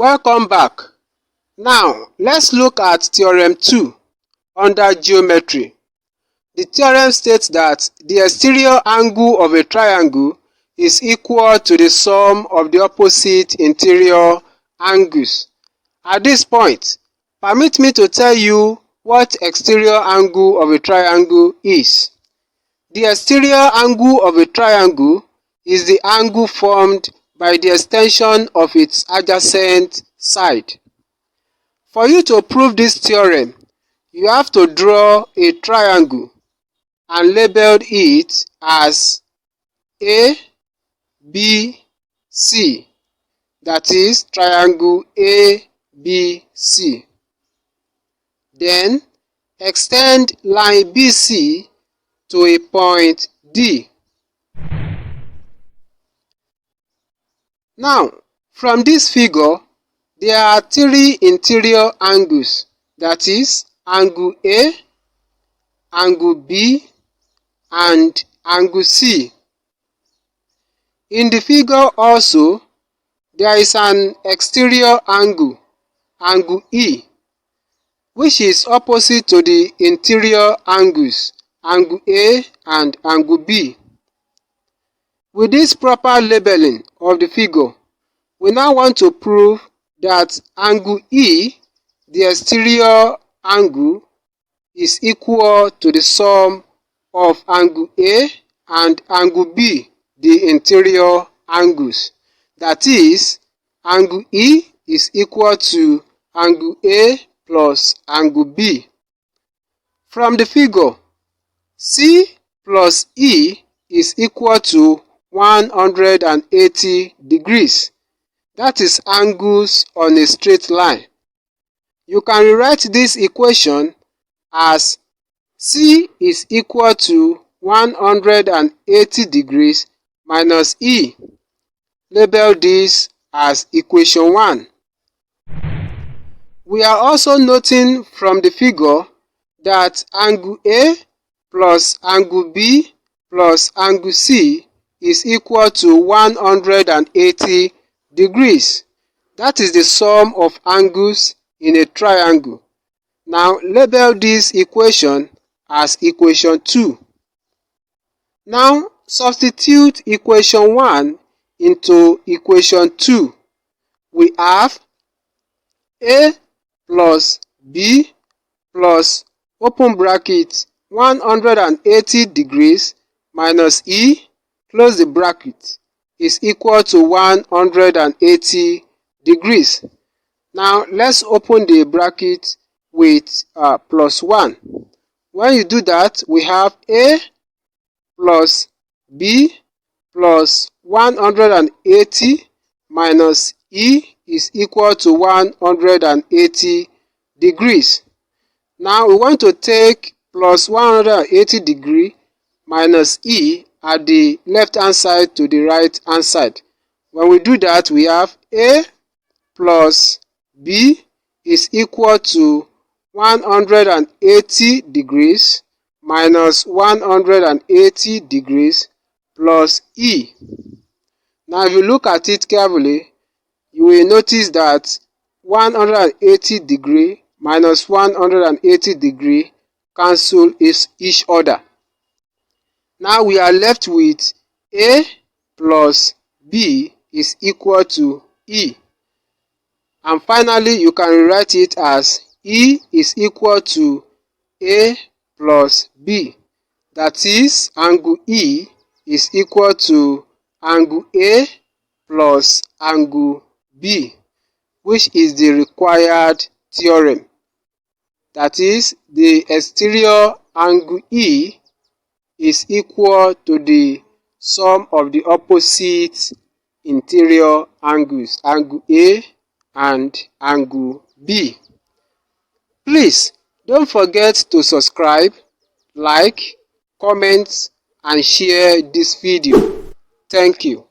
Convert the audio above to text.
Welcome back. Now, let's look at Theorem 2 under Geometry. The theorem states that the exterior angle of a triangle is equal to the sum of the opposite interior angles. At this point, permit me to tell you what exterior angle of a triangle is. The exterior angle of a triangle is the angle formed by the extension of its adjacent side. For you to prove this theorem, you have to draw a triangle and label it as A, B, C. That is triangle ABC. Then extend line BC to a point D. Now, from this figure, there are three interior angles, that is, angle A, angle B, and angle C. In the figure also, there is an exterior angle, angle E, which is opposite to the interior angles, angle A and angle B. With this proper labeling of the figure, we now want to prove that angle E, the exterior angle, is equal to the sum of angle A and angle B, the interior angles. That is, angle E is equal to angle A plus angle B. From the figure, C plus E is equal to 180 degrees. That is angles on a straight line. You can rewrite this equation as C is equal to 180 degrees minus E. Label this as equation 1. We are also noting from the figure that angle A plus angle B plus angle C is equal to 180 degrees. That is the sum of angles in a triangle. Now label this equation as equation 2. Now substitute equation 1 into equation 2. We have A plus B plus open bracket 180 degrees minus E close the bracket is equal to 180 degrees. Now let's open the bracket with plus 1. When you do that, we have A plus B plus 180 minus E is equal to 180 degrees. Now we want to take plus 180 degree minus E at the left hand side to the right hand side. When we do that, we have A plus B is equal to 180 degrees minus 180 degrees plus E. Now if you look at it carefully, you will notice that 180 degree minus 180 degree cancel each other. Now we are left with A plus B is equal to E. And finally, you can rewrite it as E is equal to A plus B. That is, angle E is equal to angle A plus angle B, which is the required theorem. That is, the exterior angle E is equal to the sum of the opposite interior angles, angle A and angle B. Please don't forget to subscribe, like, comment, and share this video. Thank you.